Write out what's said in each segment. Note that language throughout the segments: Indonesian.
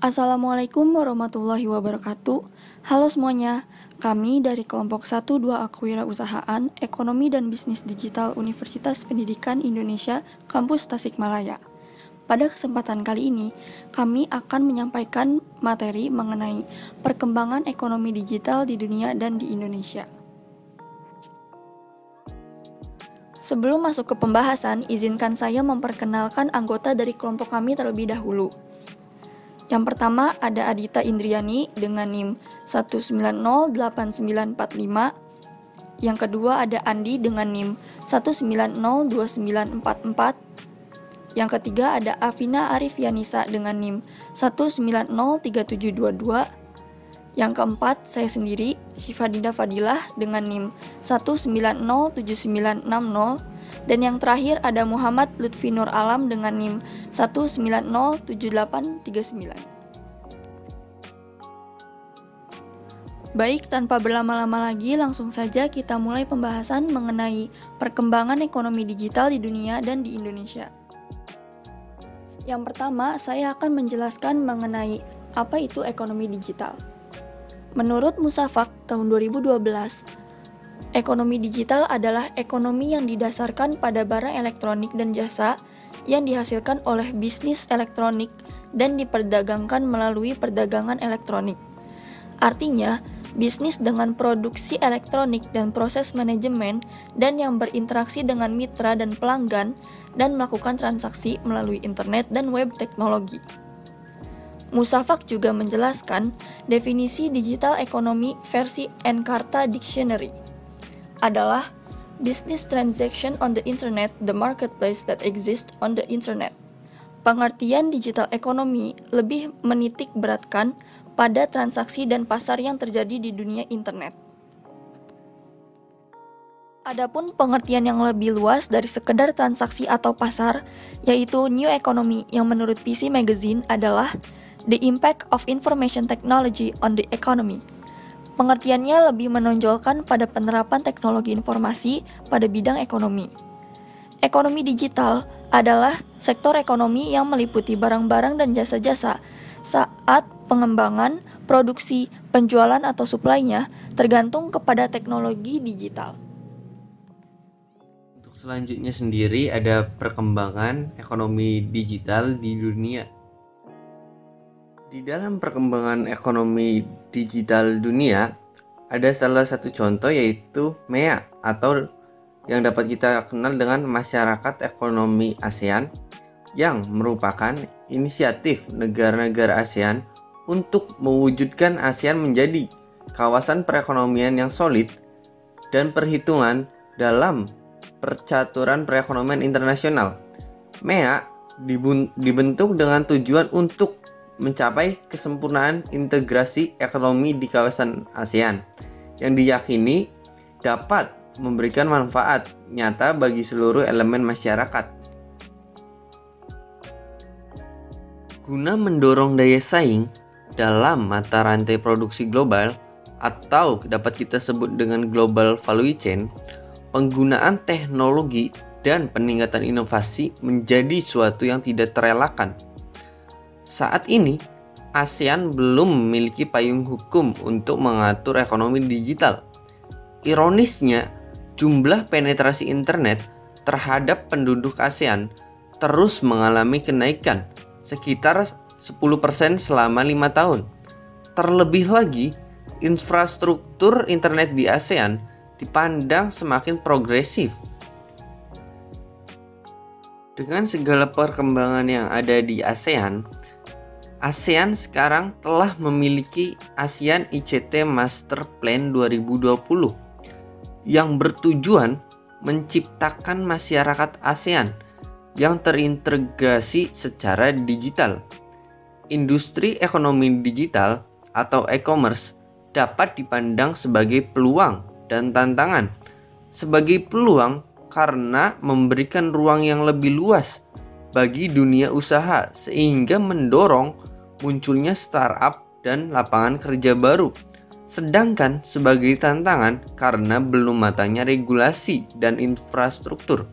Assalamualaikum warahmatullahi wabarakatuh. Halo semuanya, kami dari kelompok 1-2 Kewirausahaan, Ekonomi dan Bisnis Digital Universitas Pendidikan Indonesia, Kampus Tasikmalaya. Pada kesempatan kali ini, kami akan menyampaikan materi mengenai perkembangan ekonomi digital di dunia dan di Indonesia. Sebelum masuk ke pembahasan, izinkan saya memperkenalkan anggota dari kelompok kami terlebih dahulu. Yang pertama ada Adita Indriani dengan NIM 1908945. Yang kedua ada Andi dengan NIM 1902944. Yang ketiga ada Afina Arifianisa dengan NIM 1903722. Yang keempat saya sendiri, Syifadinda Fadilah dengan NIM 1907960. Dan yang terakhir ada Muhammad Lutfi Nur Alam dengan NIM 1907839. Baik, tanpa berlama-lama lagi, langsung saja kita mulai pembahasan mengenai perkembangan ekonomi digital di dunia dan di Indonesia. Yang pertama, saya akan menjelaskan mengenai apa itu ekonomi digital. Menurut Musafak tahun 2012, ekonomi digital adalah ekonomi yang didasarkan pada barang elektronik dan jasa yang dihasilkan oleh bisnis elektronik dan diperdagangkan melalui perdagangan elektronik. Artinya, bisnis dengan produksi elektronik dan proses manajemen dan yang berinteraksi dengan mitra dan pelanggan dan melakukan transaksi melalui internet dan web teknologi. Musafak juga menjelaskan definisi digital ekonomi versi Encarta Dictionary adalah business transaction on the internet, the marketplace that exists on the internet. Pengertian digital ekonomi lebih menitik beratkan pada transaksi dan pasar yang terjadi di dunia internet. Adapun pengertian yang lebih luas dari sekedar transaksi atau pasar, yaitu new economy yang menurut PC Magazine adalah the impact of information technology on the economy. Pengertiannya lebih menonjolkan pada penerapan teknologi informasi pada bidang ekonomi. Ekonomi digital adalah sektor ekonomi yang meliputi barang-barang dan jasa-jasa saat pengembangan, produksi, penjualan atau suplainya tergantung kepada teknologi digital. Untuk selanjutnya sendiri ada perkembangan ekonomi digital di dunia. Di dalam perkembangan ekonomi digital dunia, ada salah satu contoh yaitu MEA atau yang dapat kita kenal dengan Masyarakat Ekonomi ASEAN yang merupakan inisiatif negara-negara ASEAN untuk mewujudkan ASEAN menjadi kawasan perekonomian yang solid dan perhitungan dalam percaturan perekonomian internasional. MEA dibentuk dengan tujuan untuk mencapai kesempurnaan integrasi ekonomi di kawasan ASEAN yang diyakini dapat memberikan manfaat nyata bagi seluruh elemen masyarakat. Guna mendorong daya saing dalam mata rantai produksi global atau dapat kita sebut dengan global value chain, penggunaan teknologi dan peningkatan inovasi menjadi suatu yang tidak terelakkan. Saat ini, ASEAN belum memiliki payung hukum untuk mengatur ekonomi digital. Ironisnya, jumlah penetrasi internet terhadap penduduk ASEAN terus mengalami kenaikan sekitar 10% selama 5 tahun. Terlebih lagi, infrastruktur internet di ASEAN dipandang semakin progresif. Dengan segala perkembangan yang ada di ASEAN sekarang telah memiliki ASEAN ICT Master Plan 2020 yang bertujuan menciptakan masyarakat ASEAN yang terintegrasi secara digital. Industri ekonomi digital atau e-commerce dapat dipandang sebagai peluang dan tantangan. Sebagai peluang karena memberikan ruang yang lebih luas bagi dunia usaha sehingga mendorong munculnya startup dan lapangan kerja baru. Sedangkan sebagai tantangan karena belum matangnya regulasi dan infrastruktur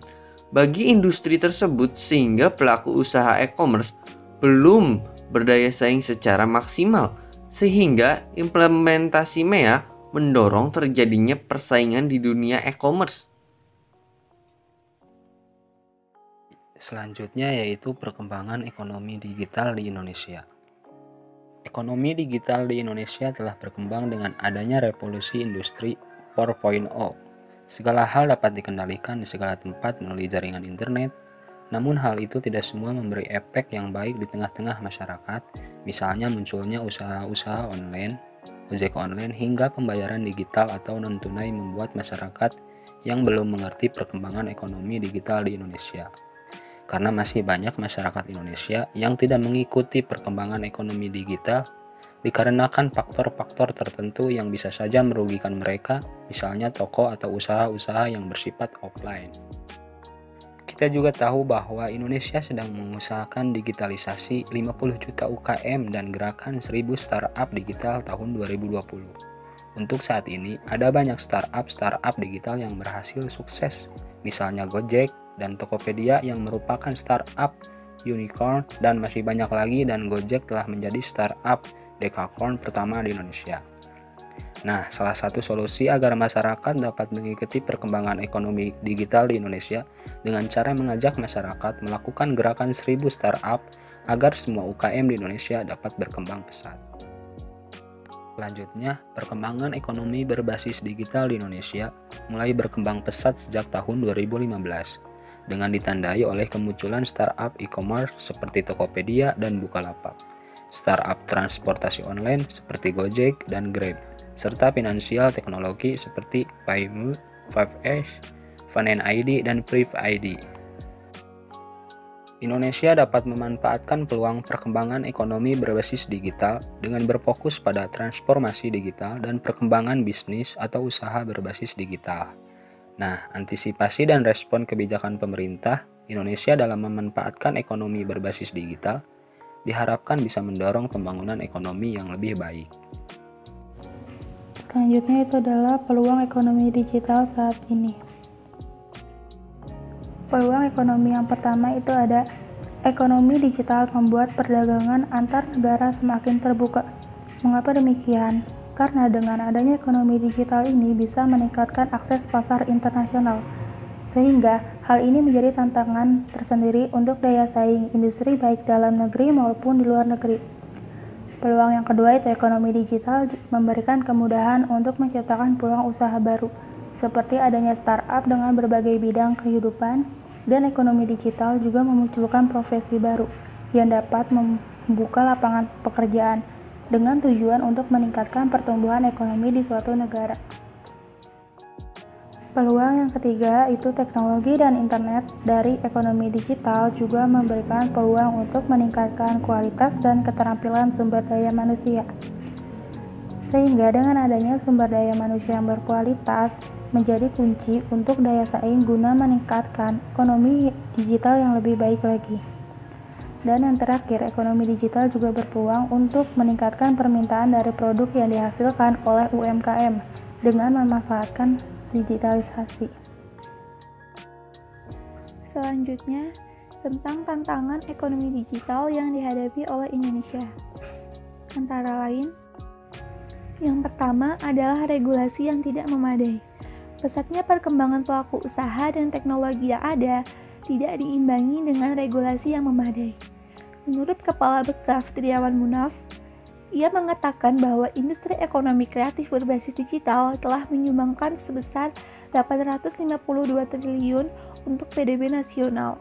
bagi industri tersebut sehingga pelaku usaha e-commerce belum berdaya saing secara maksimal, sehingga implementasi MEA mendorong terjadinya persaingan di dunia e-commerce. Selanjutnya yaitu perkembangan ekonomi digital di Indonesia. Ekonomi digital di Indonesia telah berkembang dengan adanya revolusi industri 4.0. Segala hal dapat dikendalikan di segala tempat melalui jaringan internet. Namun hal itu tidak semua memberi efek yang baik di tengah-tengah masyarakat, misalnya munculnya usaha-usaha online, ojek online, hingga pembayaran digital atau non-tunai membuat masyarakat yang belum mengerti perkembangan ekonomi digital di Indonesia. Karena masih banyak masyarakat Indonesia yang tidak mengikuti perkembangan ekonomi digital dikarenakan faktor-faktor tertentu yang bisa saja merugikan mereka, misalnya toko atau usaha-usaha yang bersifat offline. Kita juga tahu bahwa Indonesia sedang mengusahakan digitalisasi 50 juta UKM dan gerakan 1000 startup digital tahun 2020. Untuk saat ini, ada banyak startup digital yang berhasil sukses, misalnya Gojek dan Tokopedia yang merupakan startup unicorn, dan masih banyak lagi, dan Gojek telah menjadi startup dekakorn pertama di Indonesia. Nah, salah satu solusi agar masyarakat dapat mengikuti perkembangan ekonomi digital di Indonesia dengan cara mengajak masyarakat melakukan gerakan 1000 startup agar semua UKM di Indonesia dapat berkembang pesat. Selanjutnya, perkembangan ekonomi berbasis digital di Indonesia mulai berkembang pesat sejak tahun 2015 dengan ditandai oleh kemunculan startup e-commerce seperti Tokopedia dan Bukalapak, startup transportasi online seperti Gojek dan Grab, serta finansial teknologi seperti Paymove, 5S, FunNID, dan PrivID. Indonesia dapat memanfaatkan peluang perkembangan ekonomi berbasis digital dengan berfokus pada transformasi digital dan perkembangan bisnis atau usaha berbasis digital. Nah, antisipasi dan respon kebijakan pemerintah Indonesia dalam memanfaatkan ekonomi berbasis digital diharapkan bisa mendorong pembangunan ekonomi yang lebih baik. Selanjutnya itu adalah peluang ekonomi digital saat ini. Peluang ekonomi yang pertama itu ada ekonomi digital membuat perdagangan antar negara semakin terbuka. Mengapa demikian? Karena dengan adanya ekonomi digital ini bisa meningkatkan akses pasar internasional. Sehingga hal ini menjadi tantangan tersendiri untuk daya saing industri baik dalam negeri maupun di luar negeri. Peluang yang kedua itu ekonomi digital memberikan kemudahan untuk menciptakan peluang usaha baru, seperti adanya startup dengan berbagai bidang kehidupan, dan ekonomi digital juga memunculkan profesi baru yang dapat membuka lapangan pekerjaan dengan tujuan untuk meningkatkan pertumbuhan ekonomi di suatu negara. Peluang yang ketiga itu teknologi dan internet dari ekonomi digital juga memberikan peluang untuk meningkatkan kualitas dan keterampilan sumber daya manusia. Sehingga dengan adanya sumber daya manusia yang berkualitas menjadi kunci untuk daya saing guna meningkatkan ekonomi digital yang lebih baik lagi. Dan yang terakhir, ekonomi digital juga berpeluang untuk meningkatkan permintaan dari produk yang dihasilkan oleh UMKM dengan memanfaatkan digitalisasi. Selanjutnya, tentang tantangan ekonomi digital yang dihadapi oleh Indonesia. Antara lain, yang pertama adalah regulasi yang tidak memadai. Pesatnya perkembangan pelaku usaha dan teknologi yang ada tidak diimbangi dengan regulasi yang memadai. Menurut Kepala Bekraf Triawan Munaf, ia mengatakan bahwa industri ekonomi kreatif berbasis digital telah menyumbangkan sebesar 852 triliun untuk PDB nasional,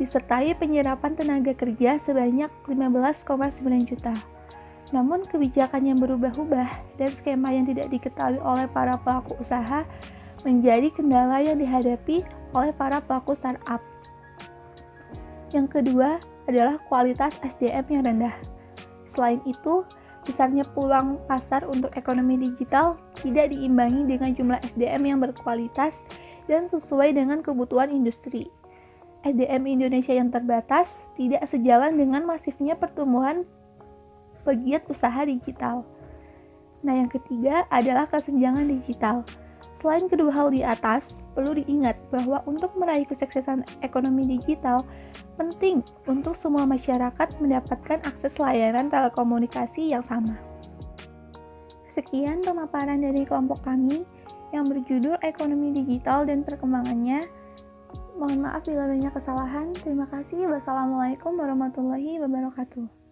disertai penyerapan tenaga kerja sebanyak 15,9 juta. Namun kebijakan yang berubah-ubah dan skema yang tidak diketahui oleh para pelaku usaha menjadi kendala yang dihadapi oleh para pelaku startup. Yang kedua adalah kualitas SDM yang rendah. Selain itu, besarnya peluang pasar untuk ekonomi digital tidak diimbangi dengan jumlah SDM yang berkualitas dan sesuai dengan kebutuhan industri. SDM Indonesia yang terbatas tidak sejalan dengan masifnya pertumbuhan pegiat usaha digital. Nah, yang ketiga adalah kesenjangan digital. Selain kedua hal di atas, perlu diingat bahwa untuk meraih kesuksesan ekonomi digital, penting untuk semua masyarakat mendapatkan akses layanan telekomunikasi yang sama. Sekian pemaparan dari kelompok kami yang berjudul Ekonomi Digital dan Perkembangannya. Mohon maaf bila banyak kesalahan. Terima kasih. Wassalamualaikum warahmatullahi wabarakatuh.